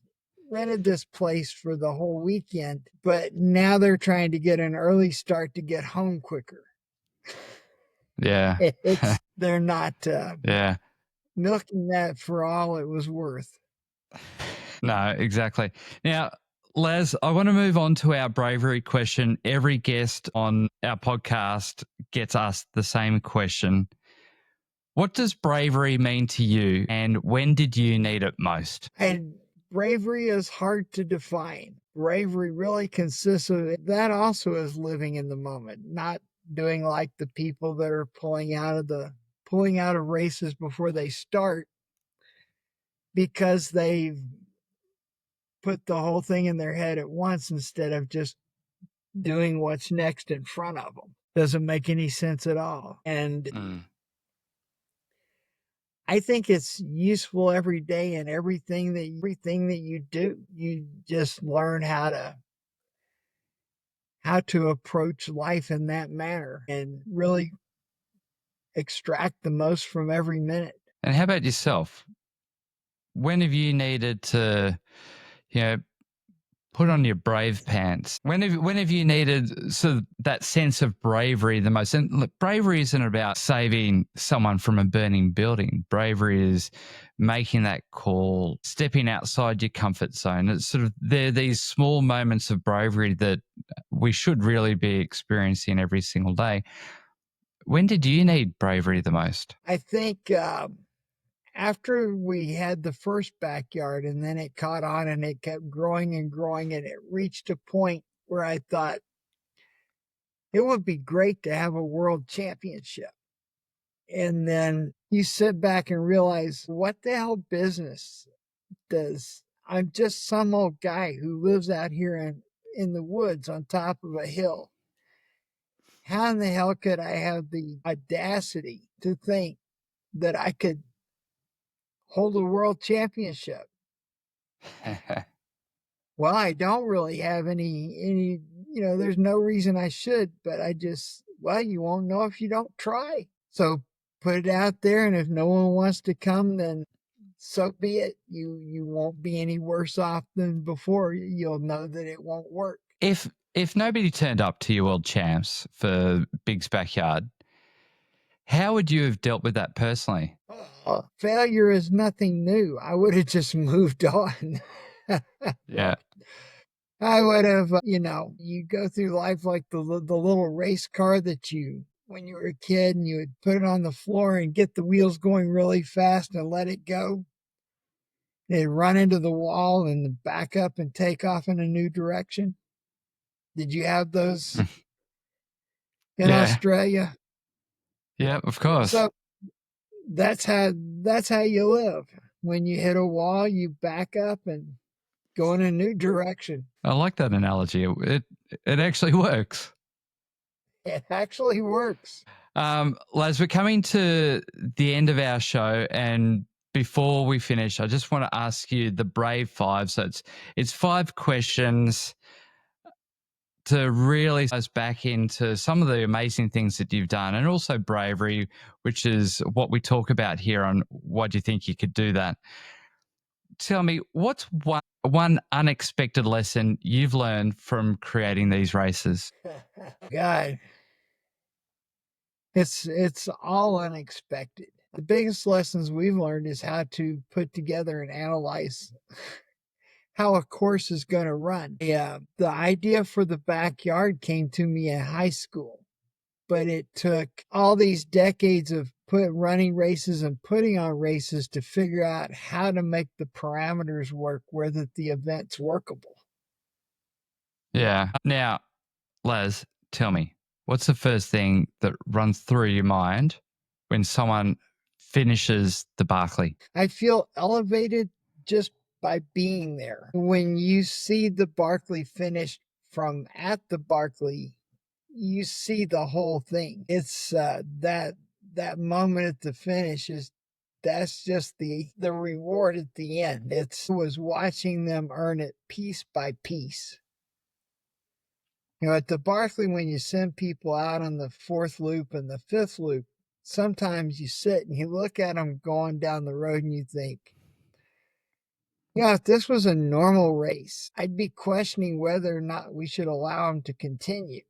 Speaker 2: rented this place for the whole weekend, but now they're trying to get an early start to get home quicker.
Speaker 1: Yeah.
Speaker 2: They're not
Speaker 1: yeah.
Speaker 2: milking that for all it was worth.
Speaker 1: No, exactly. Now, Laz, I want to move on to our bravery question. Every guest on our podcast gets asked the same question. What does bravery mean to you, and when did you need it most?
Speaker 2: And bravery is hard to define. Bravery really consists of that also is living in the moment, not doing like the people that are pulling out of races before they start because they've put the whole thing in their head at once instead of just doing what's next in front of them. Doesn't make any sense at all. And I think it's useful every day in everything that you do. You just learn how to how to approach life in that manner and really extract the most from every minute.
Speaker 1: And how about yourself? When have you needed to, you know, put on your brave pants? When have you needed that sense of bravery the most? And look, bravery isn't about saving someone from a burning building. Bravery is making that call, stepping outside your comfort zone. It's sort of there are these small moments of bravery that we should really be experiencing every single day. When did you need bravery the most?
Speaker 2: I think after we had the first backyard and then it caught on and it kept growing and growing, and it reached a point where I thought it would be great to have a world championship. And then you sit back and realize, what the hell business does I'm just some old guy who lives out here in the woods on top of a hill. How in the hell could I have the audacity to think that I could hold a world championship? Well, I don't really have any, there's no reason I should, but well, you won't know if you don't try. So put it out there, and if no one wants to come, then so be it. You won't be any worse off than before. You'll know that it won't work.
Speaker 1: If nobody turned up to your world champs for Big's backyard, how would you have dealt with that personally?
Speaker 2: Failure is nothing new. I would have just moved on.
Speaker 1: Yeah.
Speaker 2: I would have, you go through life like the little race car that when you were a kid, and you would put it on the floor and get the wheels going really fast and let it go. They'd run into the wall and back up and take off in a new direction. Did you have those in Australia?
Speaker 1: Yeah, of course.
Speaker 2: So that's how you live. When you hit a wall, you back up and go in a new direction.
Speaker 1: I like that analogy. It actually works.
Speaker 2: It actually works.
Speaker 1: Laz, we're coming to the end of our show, and before we finish, I just want to ask you the Brave Five. So it's 5 questions to really us back into some of the amazing things that you've done, and also bravery, which is what we talk about here on Why Do You Think You Could Do That? Tell me, what's one unexpected lesson you've learned from creating these races?
Speaker 2: God, it's all unexpected. The biggest lessons we've learned is how to put together and analyze how a course is going to run. Yeah, the idea for the backyard came to me in high school, but it took all these decades of running races and putting on races to figure out how to make the parameters work where that the event's workable.
Speaker 1: Yeah. Now, Laz, tell me, what's the first thing that runs through your mind when someone finishes the Barkley?
Speaker 2: I feel elevated just by being there. When you see the Barkley finished from at the Barkley, you see the whole thing. It's that moment at the finish that's just the reward at the end. It was watching them earn it piece by piece. At the Barkley, when you send people out on the 4th loop and the 5th loop, sometimes you sit and you look at them going down the road and you think, if this was a normal race, I'd be questioning whether or not we should allow them to continue.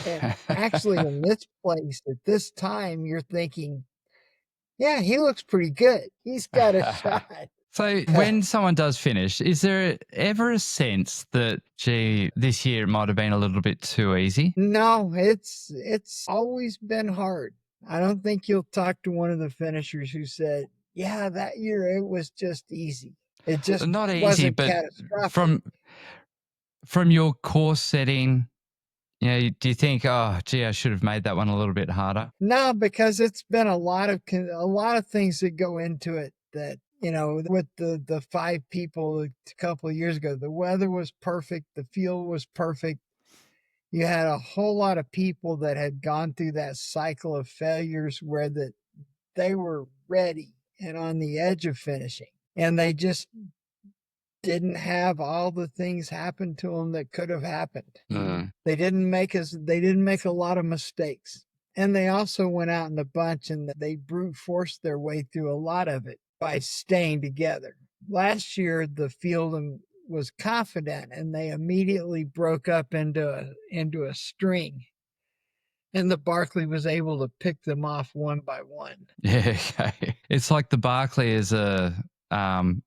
Speaker 2: And actually, in this place at this time, you're thinking, yeah, he looks pretty good. He's got a shot.
Speaker 1: So when someone does finish, is there ever a sense that, gee, this year it might have been a little bit too easy?
Speaker 2: No, it's always been hard. I don't think you'll talk to one of the finishers who said, yeah, that year it was just easy. It just
Speaker 1: not easy,
Speaker 2: wasn't
Speaker 1: but
Speaker 2: catastrophic.
Speaker 1: From your course setting, do you think, oh, gee, I should have made that one a little bit harder?
Speaker 2: No, because it's been a lot of things that go into it that, with the 5 people a couple of years ago, the weather was perfect. The field was perfect. You had a whole lot of people that had gone through that cycle of failures where that they were ready and on the edge of finishing, and they just didn't have all the things happen to them that could have happened.
Speaker 1: Mm.
Speaker 2: They didn't make a lot of mistakes. And they also went out in a bunch and they brute forced their way through a lot of it by staying together. Last year, the field was confident and they immediately broke up into a string. And the Barkley was able to pick them off one by one.
Speaker 1: Yeah, okay. It's like the Barkley is a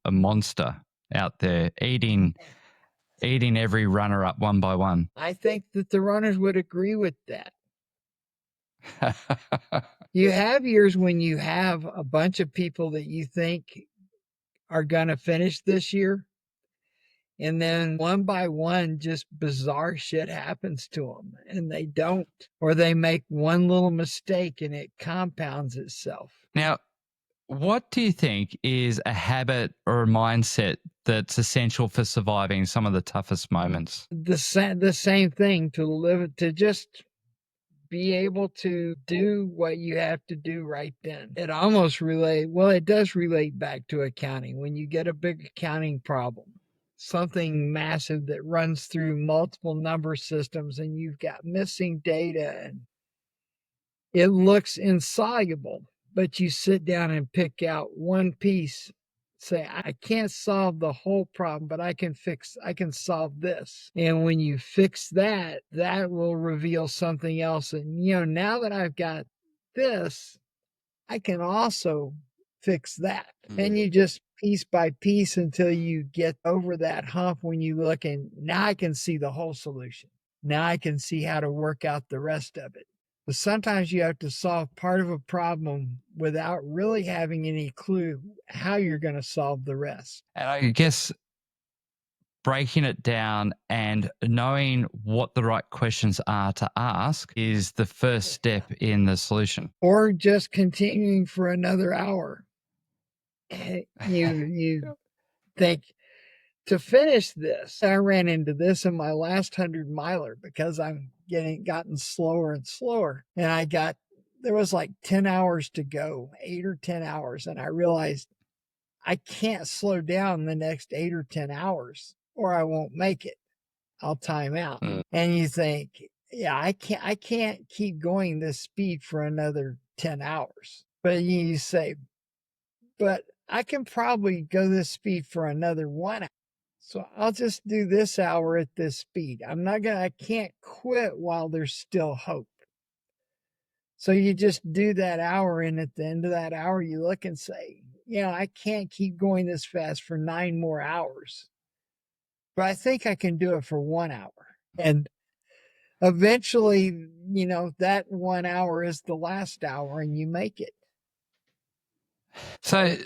Speaker 1: monster out there eating every runner up one by one.
Speaker 2: I think that the runners would agree with that. You have years when you have a bunch of people that you think are going to finish this year. And then one by one, just bizarre shit happens to them and they don't, or they make one little mistake and it compounds itself.
Speaker 1: Now, what do you think is a habit or a mindset that's essential for surviving some of the toughest moments?
Speaker 2: The same thing, to just be able to do what you have to do right then. It does relate back to accounting. When you get a big accounting problem, something massive that runs through multiple number systems and you've got missing data and it looks insoluble, but you sit down and pick out one piece, say, I can't solve the whole problem, but I can solve this. And when you fix that, that will reveal something else. And, now that I've got this, I can also fix that. And you just piece by piece until you get over that hump when you look and now I can see the whole solution. Now I can see how to work out the rest of it. But sometimes you have to solve part of a problem without really having any clue how you're going to solve the rest.
Speaker 1: And I guess breaking it down and knowing what the right questions are to ask is the first step in the solution.
Speaker 2: Or just continuing for another hour. You think, to finish this, I ran into this in my last 100-miler because I'm gotten slower and slower. And there was like 10 hours to go, 8 or 10 hours. And I realized I can't slow down the next 8 or 10 hours or I won't make it. I'll time out. And you think, yeah, I can't keep going this speed for another 10 hours. But you say, but I can probably go this speed for another 1 hour. So I'll just do this hour at this speed. I can't quit while there's still hope. So you just do that hour, and at the end of that hour, you look and say, I can't keep going this fast for 9 more hours, but I think I can do it for 1 hour. And eventually, that 1 hour is the last hour and you make it.
Speaker 1: So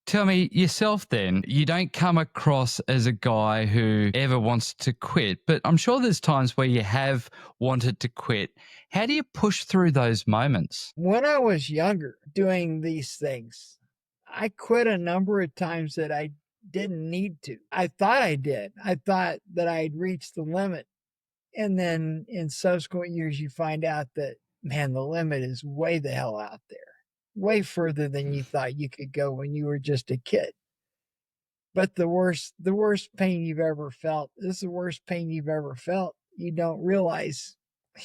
Speaker 1: tell me yourself then, you don't come across as a guy who ever wants to quit, but I'm sure there's times where you have wanted to quit. How do you push through those moments?
Speaker 2: When I was younger doing these things, I quit a number of times that I didn't need to. I thought I did. I thought that I'd reached the limit. And then in subsequent years, you find out that, man, the limit is way the hell out there. Way further than you thought you could go when you were just a kid. But the worst pain you've ever felt is the worst pain you've ever felt. You don't realize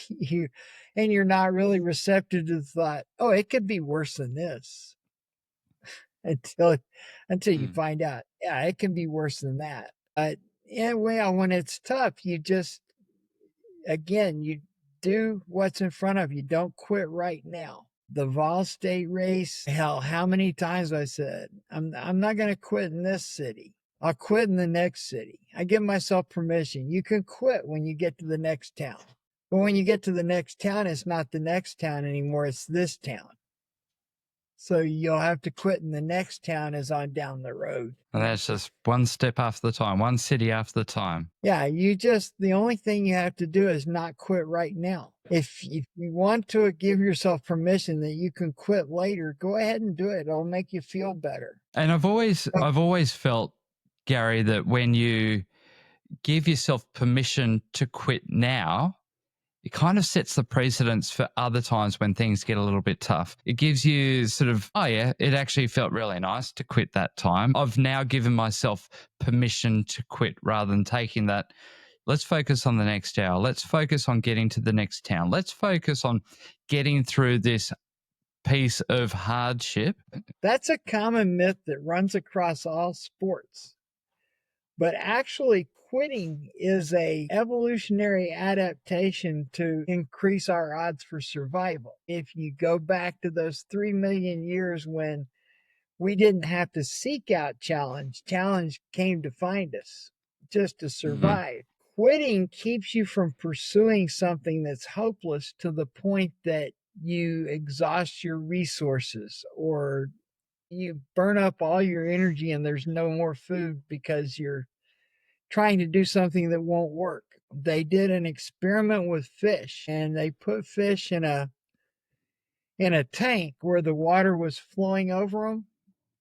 Speaker 2: you're not really receptive to the thought, oh, it could be worse than this. Until you find out, yeah, it can be worse than that. But when it's tough, you just, again, you do what's in front of you. Don't quit right now. The Vol State race, hell, how many times I said, I'm not going to quit in this city. I'll quit in the next city. I give myself permission. You can quit when you get to the next town. But when you get to the next town, it's not the next town anymore. It's this town. So you'll have to quit in the next town is on down the road.
Speaker 1: And that's just one step after the time, one city after the time.
Speaker 2: Yeah, the only thing you have to do is not quit right now. If you want to give yourself permission that you can quit later, go ahead and do it. It'll make you feel better.
Speaker 1: And I've always felt, Gary, that when you give yourself permission to quit now, it kind of sets the precedence for other times when things get a little bit tough. It gives you sort of, oh yeah, it actually felt really nice to quit that time. I've now given myself permission to quit rather than taking that. Let's focus on the next hour. Let's focus on getting to the next town. Let's focus on getting through this piece of hardship.
Speaker 2: That's a common myth that runs across all sports. But actually quitting is a evolutionary adaptation to increase our odds for survival. If you go back to those 3 million years when we didn't have to seek out challenge, challenge came to find us just to survive. Quitting keeps you from pursuing something that's hopeless to the point that you exhaust your resources or you burn up all your energy and there's no more food because you're trying to do something that won't work. They did an experiment with fish and they put fish in a tank where the water was flowing over them,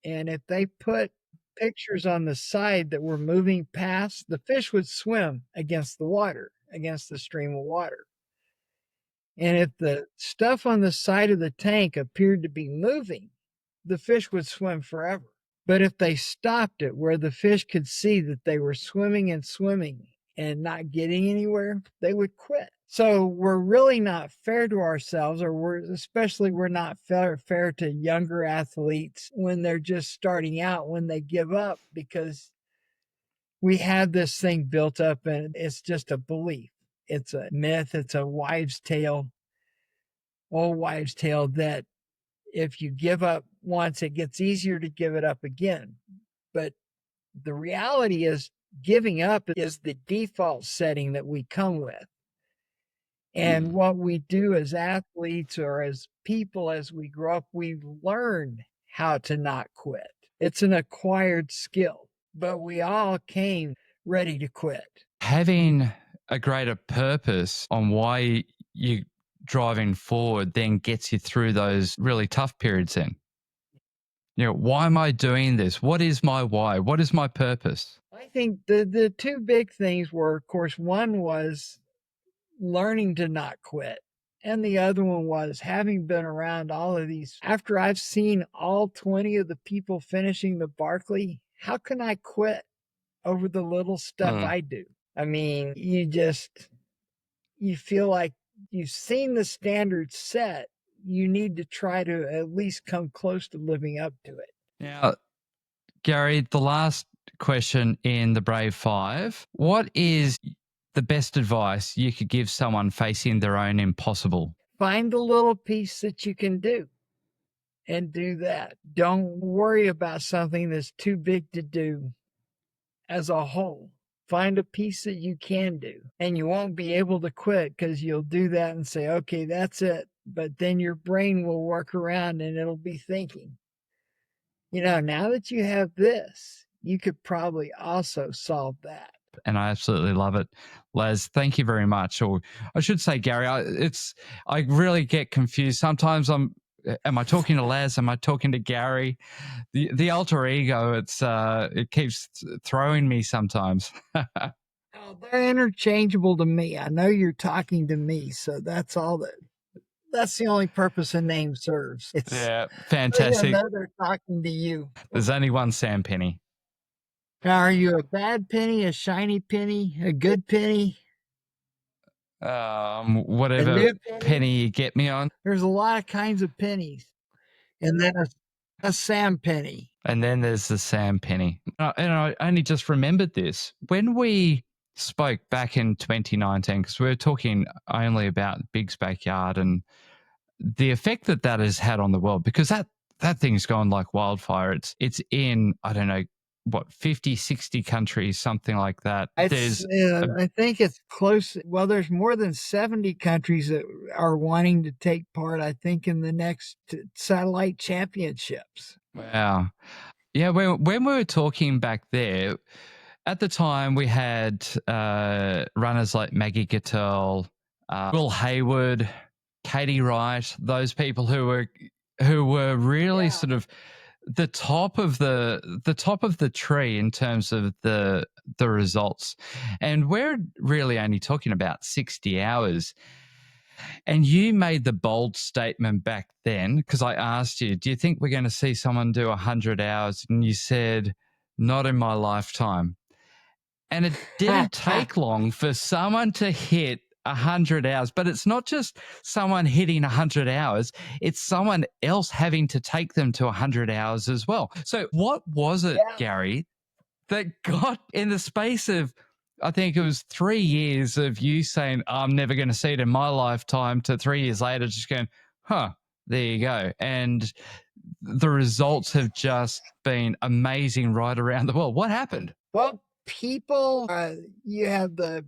Speaker 2: and if they put pictures on the side that were moving past, the fish would swim against the water, against the stream of water. And if the stuff on the side of the tank appeared to be moving, the fish would swim forever. But if they stopped it where the fish could see that they were swimming and not getting anywhere, they would quit. So we're really not fair to ourselves, or we're not fair to younger athletes when they're just starting out, when they give up, because we have this thing built up and it's just a belief. It's a myth. It's a old wives' tale that if you give up once, it gets easier to give it up again. But the reality is giving up is the default setting that we come with. And what we do as athletes or as people as we grow up, we learn how to not quit. It's an acquired skill, but we all came ready to quit.
Speaker 1: Having a greater purpose on why you're driving forward then gets you through those really tough periods then. Why am I doing this? What is my why? What is my purpose?
Speaker 2: I think the two big things were, of course, one was learning to not quit. And the other one was having been around all of these. After I've seen all 20 of the people finishing the Barkley, how can I quit over the little stuff I do? I mean, you feel like you've seen the standard set. You need to try to at least come close to living up to it.
Speaker 1: Now, Gary, the last question in the Brave Five, what is the best advice you could give someone facing their own impossible?
Speaker 2: Find the little piece that you can do and do that. Don't worry about something that's too big to do as a whole. Find a piece that you can do, and you won't be able to quit because you'll do that and say, okay, that's it. But then your brain will work around and it'll be thinking, now that you have this, you could probably also solve that.
Speaker 1: And I absolutely love it. Les, thank you very much. Or I should say, Gary, I really get confused. Sometimes am I talking to Les? Am I talking to Gary? The alter ego, it keeps throwing me sometimes.
Speaker 2: Oh, they're interchangeable to me. I know you're talking to me, so that's the only purpose a name serves.
Speaker 1: Yeah, fantastic.
Speaker 2: I know they're talking to you.
Speaker 1: There's only one Sam Penny.
Speaker 2: Now, are you a bad penny, a shiny penny, a good penny?
Speaker 1: Whatever penny you get me on.
Speaker 2: There's a lot of kinds of pennies. And then a Sam penny.
Speaker 1: And then there's the Sam penny. And I only just remembered this. When we spoke back in 2019, because we were talking only about Big's Backyard and the effect that has had on the world, because that thing's gone like wildfire. It's in, I don't know, 50, 60 countries, something like that.
Speaker 2: I think it's close. Well, there's more than 70 countries that are wanting to take part, I think, in the next satellite championships.
Speaker 1: Wow. Yeah, when we were talking back there, at the time we had runners like Maggie Gattel, Will Hayward, Katie Wright, those people who were really sort of the top of the tree in terms of the results. And we're really only talking about 60 hours. And you made the bold statement back then, because I asked you, do you think we're going to see someone do 100 hours? And you said, not in my lifetime. And it didn't take long for someone to hit 100 hours. But it's not just someone hitting 100 hours, it's someone else having to take them to 100 hours as well. So what was it, Gary, that got in the space of, I think it was 3 years of you saying, I'm never going to see it in my lifetime, to 3 years later just going, there you go. And the results have just been amazing right around the world. What happened?
Speaker 2: Well, people, you have the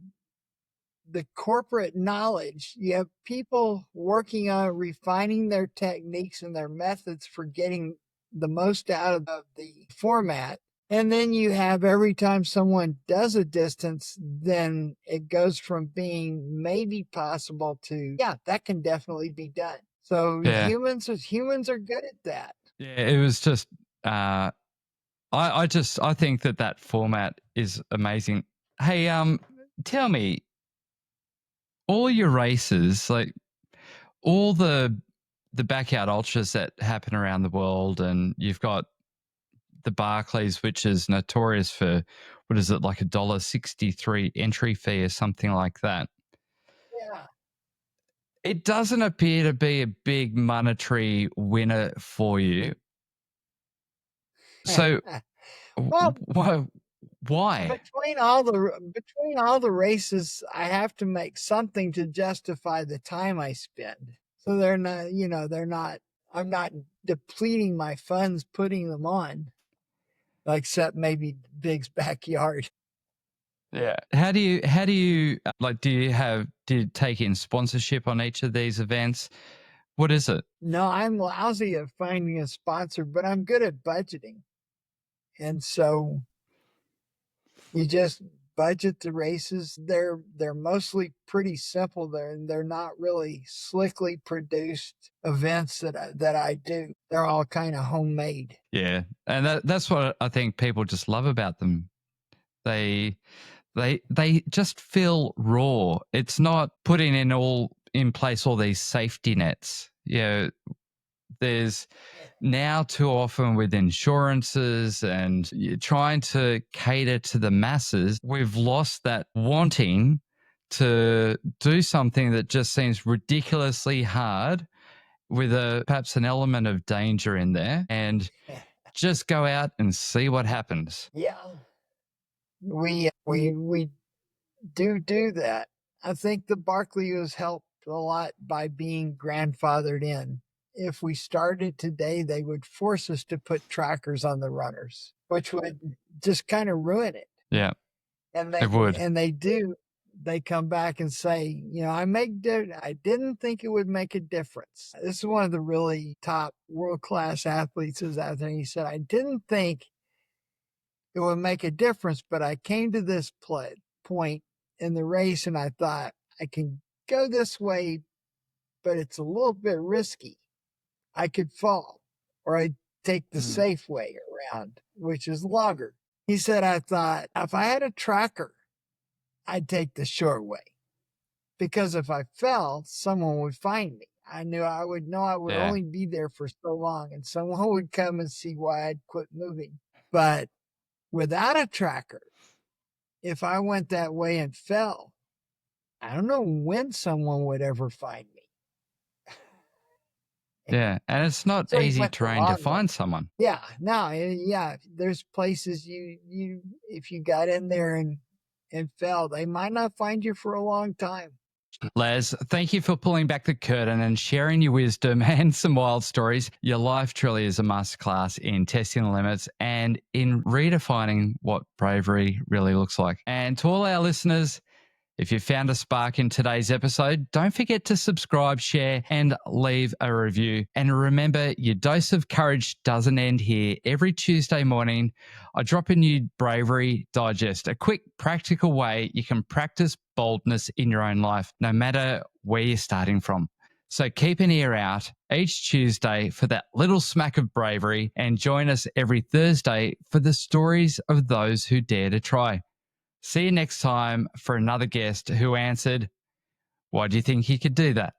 Speaker 2: corporate knowledge. You have people working on refining their techniques and their methods for getting the most out of the format. And then you have, every time someone does a distance, then it goes from being maybe possible to, that can definitely be done. So humans are good at that.
Speaker 1: Yeah, it was just, I think that format is amazing. Hey, tell me, all your races, like all the backyard ultras that happen around the world, and you've got the Barclays, which is notorious for, what is it, like $1.63 entry fee or something like that.
Speaker 2: Yeah.
Speaker 1: It doesn't appear to be a big monetary winner for you. So,
Speaker 2: well,
Speaker 1: why?
Speaker 2: Between all the races, I have to make something to justify the time I spend. So they're not, I'm not depleting my funds putting them on, except maybe Big's backyard.
Speaker 1: Yeah. How do you like, do you take in sponsorship on each of these events? What is it?
Speaker 2: No, I'm lousy at finding a sponsor, but I'm good at budgeting. And so you just budget the races. They're mostly pretty simple. They're not really slickly produced events that I do. They're all kind of homemade.
Speaker 1: Yeah. And that's what I think people just love about them. They just feel raw. It's not putting in place all these safety nets. There's now too often with insurances and you're trying to cater to the masses, we've lost that wanting to do something that just seems ridiculously hard, with perhaps an element of danger in there, and just go out and see what happens.
Speaker 2: Yeah. We do that. I think the Barkley was helped a lot by being grandfathered in. If we started today, they would force us to put trackers on the runners, which would just kind of ruin it.
Speaker 1: Yeah.
Speaker 2: And
Speaker 1: it would.
Speaker 2: And they do. They come back and say, I didn't think it would make a difference. This is one of the really top world-class athletes is out there. And he said, I didn't think it would make a difference, but I came to this point in the race and I thought, I can go this way, but it's a little bit risky. I could fall, or I'd take the safe way around, which is longer. He said, I thought, if I had a tracker, I'd take the short way, because if I fell, someone would find me. I knew I would only be there for so long, and someone would come and see why I'd quit moving. But without a tracker, if I went that way and fell, I don't know when someone would ever find me.
Speaker 1: Yeah, and it's not easy terrain to find someone.
Speaker 2: Yeah, no, there's places you if you got in there and fell, they might not find you for a long time.
Speaker 1: Les, thank you for pulling back the curtain and sharing your wisdom and some wild stories. Your life truly is a masterclass in testing the limits and in redefining what bravery really looks like. And to all our listeners, if you found a spark in today's episode, don't forget to subscribe, share, and leave a review. And remember, your dose of courage doesn't end here. Every Tuesday morning, I drop a new Bravery Digest, a quick, practical way you can practice boldness in your own life, no matter where you're starting from. So keep an ear out each Tuesday for that little smack of bravery, and join us every Thursday for the stories of those who dare to try. See you next time for another guest who answered, why do you think he could do that?